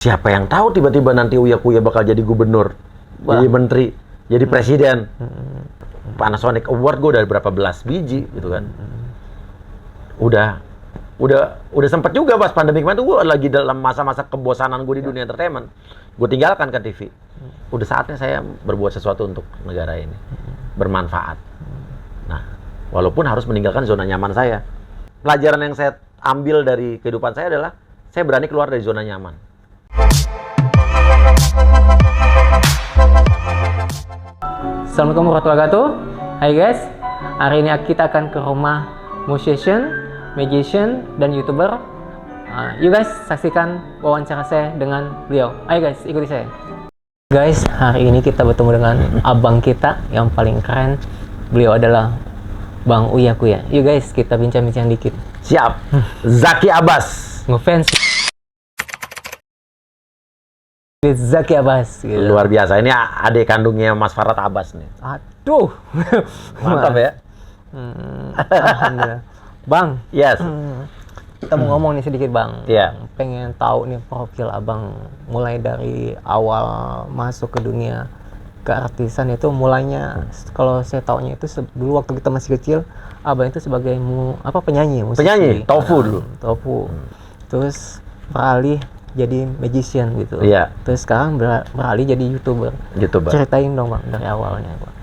Siapa yang tahu tiba-tiba nanti Uya Kuya bakal jadi gubernur, jadi menteri, jadi presiden. Panasonic Award gue udah berapa belas biji gitu kan. Udah sempat juga pas pandemi kemarin tuh gue lagi dalam masa-masa kebosanan gue di dunia entertainment. Gue tinggalkan kan TV. Udah saatnya saya berbuat sesuatu untuk negara ini. Bermanfaat. Nah, walaupun harus meninggalkan zona nyaman saya. Pelajaran yang saya ambil dari kehidupan saya adalah saya berani keluar dari zona nyaman. Assalamualaikum warahmatullahi wabarakatuh. Hai guys, hari ini kita akan ke rumah musician, magician, dan youtuber. You guys saksikan wawancara saya dengan beliau. Ayo guys, ikuti saya. Guys, hari ini kita bertemu dengan abang kita yang paling keren. Beliau adalah Bang Uya Kuya. Yuk guys, kita bincang-bincang dikit. Siap. Zaki Abbas. Ngefans Zaki Abbas gitu. Luar biasa. Ini adik kandungnya Mas Farhat Abbas nih. Aduh. Mantap ya. Alhamdulillah. Bang. Yes. Kita mau ngomong nih sedikit bang. Iya. Pengen tahu nih profil abang mulai dari awal masuk ke dunia keartisan itu mulainya. Kalau saya taunya itu dulu waktu kita masih kecil, abang itu sebagai penyanyi, musisi. Penyanyi, Tofu dulu. Tofu. Terus beralih jadi magician gitu. Iya. Terus sekarang beralih jadi youtuber. Ceritain dong bang dari awalnya bang.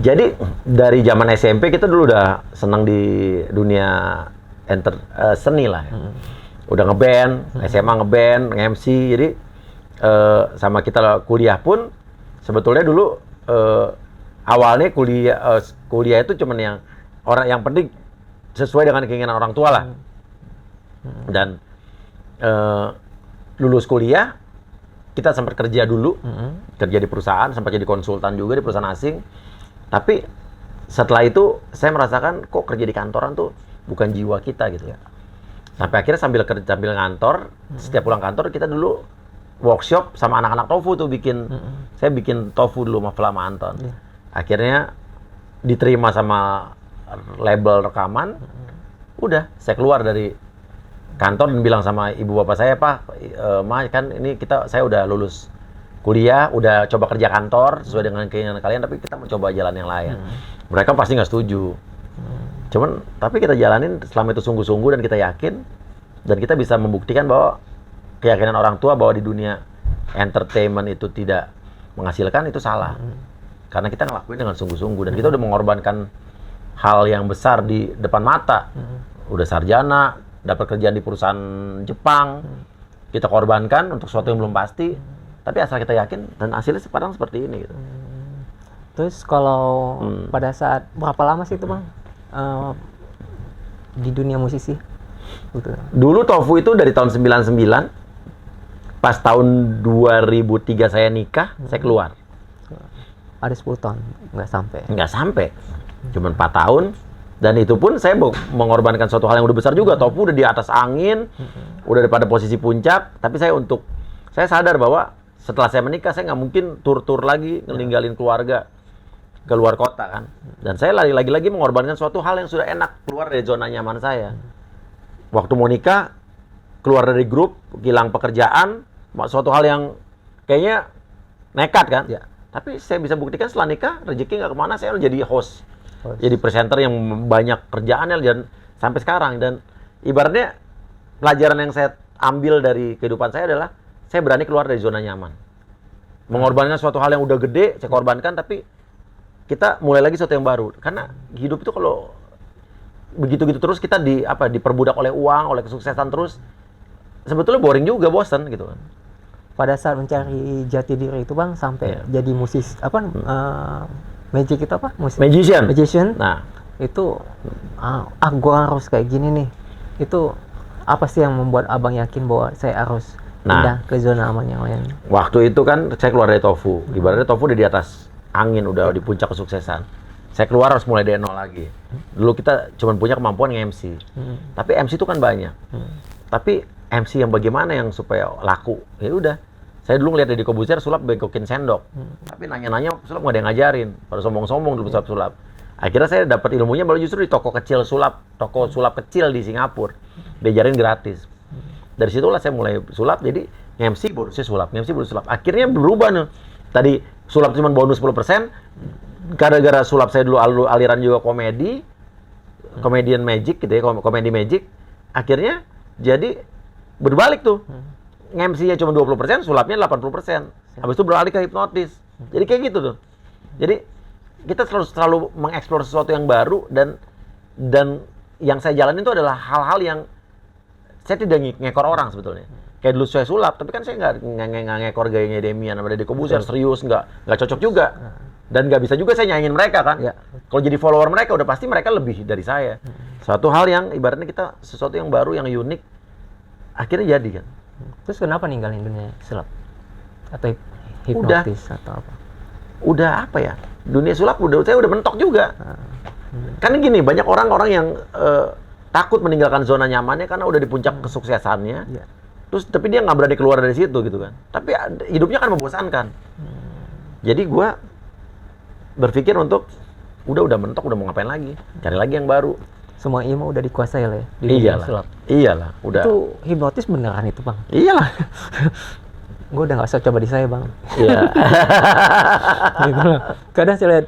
Jadi dari zaman SMP kita dulu udah senang di dunia seni lah. Udah ngeband, SMA ngeband, nge-MC. Jadi sama kita kuliah pun sebetulnya dulu awalnya kuliah itu cuman yang penting sesuai dengan keinginan orang tua lah. Dan lulus kuliah, kita sempat kerja dulu, kerja di perusahaan, sempat jadi konsultan juga di perusahaan asing. Tapi setelah itu saya merasakan kok kerja di kantoran tuh bukan jiwa kita gitu ya. Sampai akhirnya sambil ngantor, setiap pulang kantor kita dulu workshop sama anak-anak Tofu tuh saya bikin Tofu dulu sama Flama Anton. Akhirnya diterima sama label rekaman, udah saya keluar dari kantor dan bilang sama ibu bapak saya, Pak, Ma, kan ini saya udah lulus kuliah, udah coba kerja kantor sesuai dengan keinginan kalian, tapi kita mau coba jalan yang lain. Mereka pasti nggak setuju. Cuman, tapi kita jalanin selama itu sungguh-sungguh dan kita yakin, dan kita bisa membuktikan bahwa keyakinan orang tua bahwa di dunia entertainment itu tidak menghasilkan, itu salah. Karena kita ngelakuin dengan sungguh-sungguh, dan kita udah mengorbankan hal yang besar di depan mata. Udah sarjana, dapat kerjaan di perusahaan Jepang, kita korbankan untuk sesuatu yang belum pasti, tapi asal kita yakin dan hasilnya sekarang seperti ini gitu. Terus kalau pada saat berapa lama sih itu bang di dunia musisi? Dulu Tofu itu dari tahun 99, pas tahun 2003 saya nikah, saya keluar. Ada 10 tahun, nggak sampai, cuma 4 tahun. Dan itu pun saya mengorbankan suatu hal yang udah besar juga. Tofu udah di atas angin, udah pada posisi puncak. Tapi saya sadar bahwa setelah saya menikah, saya nggak mungkin tur-tur lagi, ninggalin keluarga ke luar kota kan. Dan saya lagi-lagi mengorbankan suatu hal yang sudah enak, keluar dari zona nyaman saya. Waktu mau nikah, keluar dari grup, hilang pekerjaan, suatu hal yang kayaknya nekat kan. Ya. Tapi saya bisa buktikan setelah nikah, rezeki nggak kemana, saya jadi host. Jadi presenter yang banyak kerjaannya dan sampai sekarang. Dan ibaratnya pelajaran yang saya ambil dari kehidupan saya adalah saya berani keluar dari zona nyaman. Mengorbankan suatu hal yang udah gede, saya korbankan, tapi kita mulai lagi sesuatu yang baru. Karena hidup itu kalau begitu-gitu terus kita diperbudak oleh uang, oleh kesuksesan terus, sebetulnya boring juga, bosan gitu kan. Pada saat mencari jati diri itu bang, sampai jadi musisi magic itu apa? Magician. Nah, itu gua harus kayak gini nih. Itu apa sih yang membuat abang yakin bahwa saya harus pindah ke zona aman yang lain? Waktu itu kan saya keluar dari Tofu. Ibaratnya Tofu udah di atas angin, udah di puncak kesuksesan. Saya keluar harus mulai dari nol lagi. Dulu kita cuma punya kemampuan nge-MC. Tapi MC itu kan banyak. Tapi MC yang bagaimana yang supaya laku? Ya udah. Saya dulu ngeliat Deddy Corbuzier sulap bengkokin sendok. Tapi nanya-nanya sulap nggak ada yang ngajarin. Pada sombong-sombong dulu sulap. Akhirnya saya dapat ilmunya baru justru di toko sulap kecil di Singapura. Diajarin gratis. Dari situlah saya mulai sulap. Jadi nge-MC bonusnya sulap, nge-MC bonus sulap. Akhirnya berubah nih. Tadi sulap cuma bonus 10%, gara-gara sulap saya dulu aliran juga komedi, comedian magic gitu ya, komedi magic. Akhirnya jadi berbalik tuh. Nge-MC-nya cuma 20%, sulapnya 80%. Habis itu beralih ke hipnotis. Jadi kayak gitu tuh. Jadi kita selalu mengeksplor sesuatu yang baru dan yang saya jalanin itu adalah hal-hal yang saya tidak ngekor orang sebetulnya. Kayak dulu saya sulap, tapi kan saya nggak ngekor gayanya Demian sama Deddy Corbuzier, serius, nggak cocok juga. Dan nggak bisa juga saya nyanyiin mereka kan. Ya. Kalau jadi follower mereka, udah pasti mereka lebih dari saya. Suatu hal yang ibaratnya kita sesuatu yang baru, yang unik, akhirnya jadi kan. Terus kenapa ninggalin dunia sulap? Atau hipnotis atau apa? Udah apa ya? Dunia sulap saya udah mentok juga. Kan gini, banyak orang-orang yang takut meninggalkan zona nyamannya karena udah di puncak kesuksesannya. Ya. Terus tapi dia nggak berani keluar dari situ gitu kan. Tapi hidupnya kan membosankan. Jadi gue berpikir untuk udah mentok, udah mau ngapain lagi? Cari lagi yang baru. Semua ilmu udah dikuasai lah ya di dunia sulap. Iyalah, udah. Itu hipnotis beneran itu, Bang? Iyalah. Gue udah nggak usah coba di saya, Bang. Iya. Gitu. Kadang saya lihat,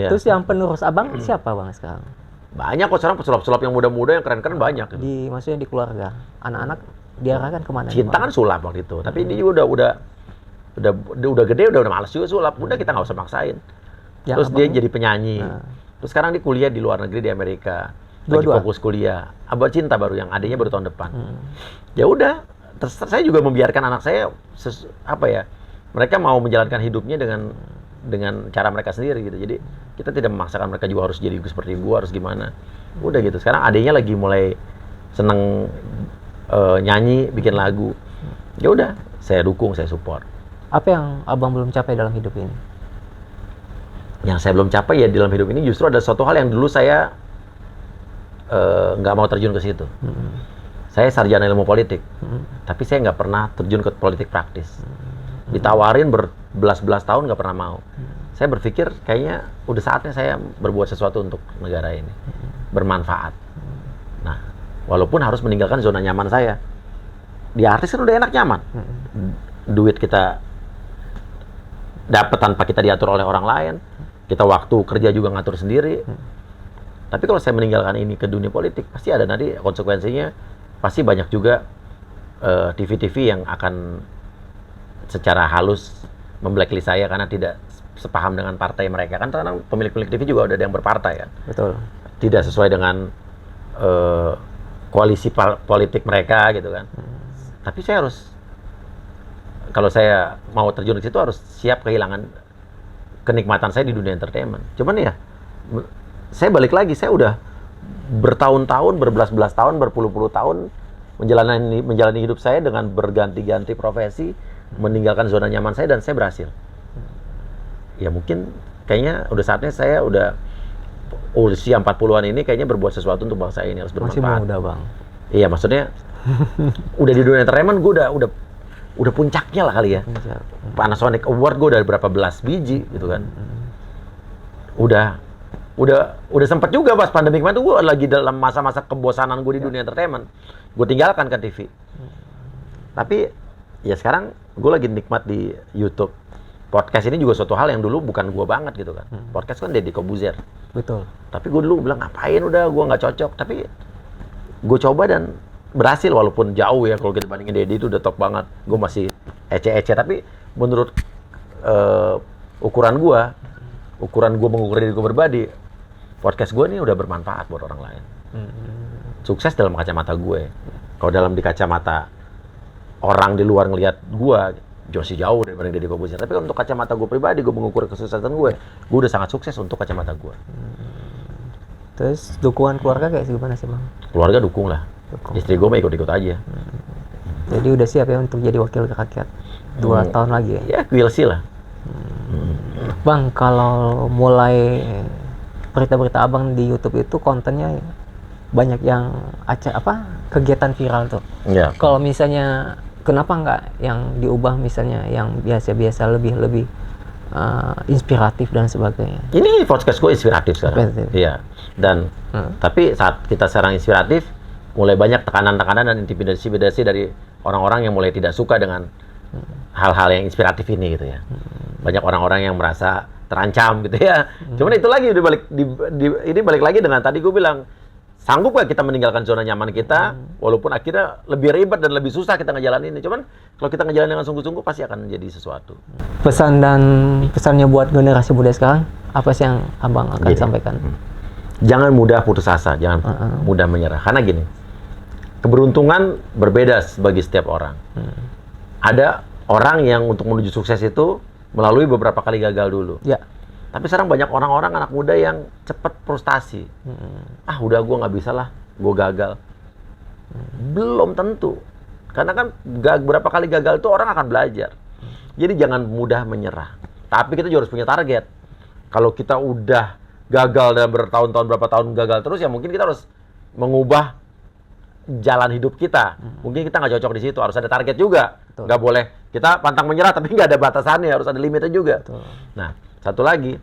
terus yang penerus abang siapa, Bang, sekarang? Banyak kok sekarang pesulap-pesulap yang muda-muda yang keren-keren banyak. Gitu. Maksudnya di keluarga, anak-anak diarahkan kemana? Cinta kan sulap waktu itu, tapi ini juga udah gede, udah males juga sulap. Udah kita nggak usah maksain. Terus dia jadi penyanyi. Terus sekarang dia kuliah di luar negeri di Amerika. Lagi fokus kuliah. Abah Cinta baru yang adanya baru tahun depan. Ya udah, terus saya juga membiarkan anak saya mereka mau menjalankan hidupnya dengan cara mereka sendiri gitu. Jadi kita tidak memaksakan mereka juga harus jadi seperti gua, harus gimana. Udah gitu. Sekarang adanya lagi mulai seneng nyanyi, bikin lagu. Ya udah, saya dukung, saya support. Apa yang abang belum capai dalam hidup ini? Yang saya belum capai ya di dalam hidup ini justru ada suatu hal yang dulu saya nggak mau terjun ke situ. Saya sarjana ilmu politik, tapi saya nggak pernah terjun ke politik praktis. Ditawarin berbelas-belas tahun nggak pernah mau. Saya berpikir kayaknya udah saatnya saya berbuat sesuatu untuk negara ini, bermanfaat. Nah, walaupun harus meninggalkan zona nyaman saya. Di artis kan udah enak nyaman, duit kita dapat tanpa kita diatur oleh orang lain. Kita waktu kerja juga ngatur sendiri. Tapi kalau saya meninggalkan ini ke dunia politik, pasti ada nanti konsekuensinya. Pasti banyak juga TV-TV yang akan secara halus memblacklist saya karena tidak sepaham dengan partai mereka. Kan karena pemilik-pemilik TV juga ada yang berpartai kan. Betul. Tidak sesuai dengan koalisi politik mereka gitu kan. Tapi saya harus, kalau saya mau terjun ke situ harus siap kehilangan kenikmatan saya di dunia entertainment. Cuman ya, saya balik lagi, saya udah bertahun-tahun, berbelas-belas tahun, berpuluh-puluh tahun menjalani hidup saya dengan berganti-ganti profesi, meninggalkan zona nyaman saya, dan saya berhasil. Ya mungkin, kayaknya udah saatnya saya udah usia 40-an ini kayaknya berbuat sesuatu untuk bangsa ini, harus bermanfaat. Masih muda, Bang. Iya, maksudnya udah di dunia entertainment gue udah puncaknya lah kali ya. Panasonic Award gue udah berapa belas biji gitu kan. Udah sempat juga pas pandemi kemarin tuh gue lagi dalam masa-masa kebosanan gue di dunia entertainment. Gue tinggalkan kan TV. Tapi ya sekarang gue lagi nikmat di YouTube. Podcast ini juga suatu hal yang dulu bukan gue banget gitu kan. Podcast kan Deddy Corbuzier. Betul. Tapi gue dulu bilang ngapain, udah gue nggak cocok. Tapi gue coba dan berhasil, walaupun jauh ya kalau kita bandingin Deddy itu udah top banget. Gue masih ece-ece, tapi menurut ukuran gue mengukur diri gue berbadi, podcast gue ini udah bermanfaat buat orang lain. Sukses dalam kacamata gue. Kalau di kacamata orang di luar ngelihat gue, masih jauh daripada Deddy Corbuzier. Tapi untuk kacamata gue pribadi, gue mengukur kesuksesan gue udah sangat sukses untuk kacamata gue. Terus dukungan keluarga kayak gimana sih, Bang? Keluarga dukung lah. Istri gue mah ikut-ikut aja. Jadi udah siap ya untuk jadi wakil rakyat 2 tahun lagi ya? Ya, we'll see lah. Bang, kalau mulai berita-berita abang di YouTube itu kontennya banyak yang kegiatan viral tuh. Ya. Kalau misalnya kenapa nggak yang diubah misalnya yang biasa-biasa lebih inspiratif dan sebagainya? Ini podcast gue inspiratif sekarang. Iya. Dan tapi saat kita sekarang inspiratif, mulai banyak tekanan-tekanan dan intimidasi dari orang-orang yang mulai tidak suka dengan hal-hal yang inspiratif ini gitu ya. Banyak orang-orang yang merasa terancam gitu ya. Cuman itu lagi ini balik lagi dengan tadi gue bilang, sanggup gak kita meninggalkan zona nyaman kita, walaupun akhirnya lebih ribet dan lebih susah kita ngejalanin ini. Cuman kalau kita ngejalanin dengan sungguh-sungguh pasti akan jadi sesuatu. Pesannya buat generasi muda sekarang, apa sih yang abang akan sampaikan? Jangan mudah putus asa, jangan mudah menyerah. Karena gini, keberuntungan berbeda bagi setiap orang. Ada orang yang untuk menuju sukses itu melalui beberapa kali gagal dulu. Ya. Tapi sekarang banyak orang-orang anak muda yang cepat frustasi. Udah gue nggak bisa lah, gue gagal. Belum tentu. Karena kan beberapa kali gagal itu orang akan belajar. Jadi jangan mudah menyerah. Tapi kita juga harus punya target. Kalau kita udah gagal dalam bertahun-tahun, berapa tahun gagal terus, ya mungkin kita harus mengubah jalan hidup kita. Mungkin kita nggak cocok di situ, harus ada target juga. Nggak boleh kita pantang menyerah, tapi nggak ada batasannya, harus ada limitnya juga. Betul. Nah, satu lagi,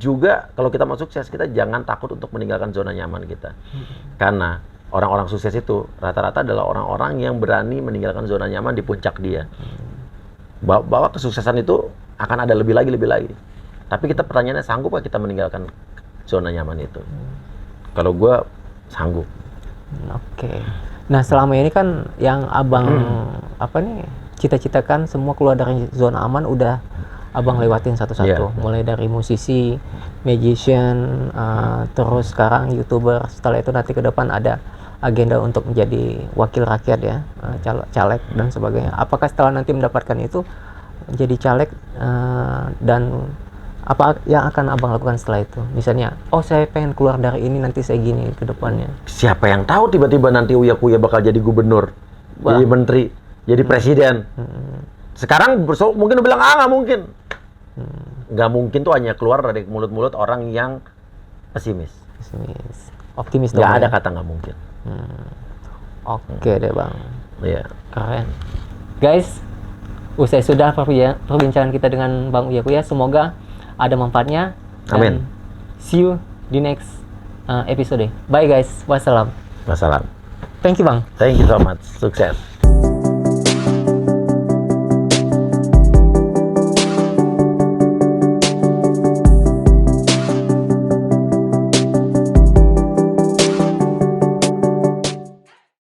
juga kalau kita mau sukses, kita jangan takut untuk meninggalkan zona nyaman kita. Karena orang-orang sukses itu rata-rata adalah orang-orang yang berani meninggalkan zona nyaman di puncak dia. Bahwa kesuksesan itu akan ada lebih lagi. Tapi kita pertanyaannya, sanggup nggak kita meninggalkan zona nyaman itu? Kalau gue sanggup. Oke. Nah, selama ini kan yang abang cita-citakan semua keluar dari zona aman udah abang lewatin satu-satu. Mulai dari musisi, magician, terus sekarang YouTuber. Setelah itu nanti ke depan ada agenda untuk menjadi wakil rakyat ya, caleg dan sebagainya. Apakah setelah nanti mendapatkan itu jadi caleg dan apa yang akan abang lakukan setelah itu? Misalnya, saya pengen keluar dari ini, nanti saya gini ke depannya. Siapa yang tahu tiba-tiba nanti Uya-Kuya bakal jadi gubernur, jadi menteri, jadi presiden. Sekarang mungkin bilang, nggak mungkin. Nggak mungkin tuh hanya keluar dari mulut-mulut orang yang pesimis. Optimis dong. Nggak ada kata nggak mungkin. Oke deh bang. Iya. Keren. Guys, usai sudah perbincangan kita dengan Bang Uya-Kuya. Semoga ada manfaatnya. Amin. See you di next episode. Bye guys. Wassalam. Wassalam. Thank you bang. Thank you so much. Sukses.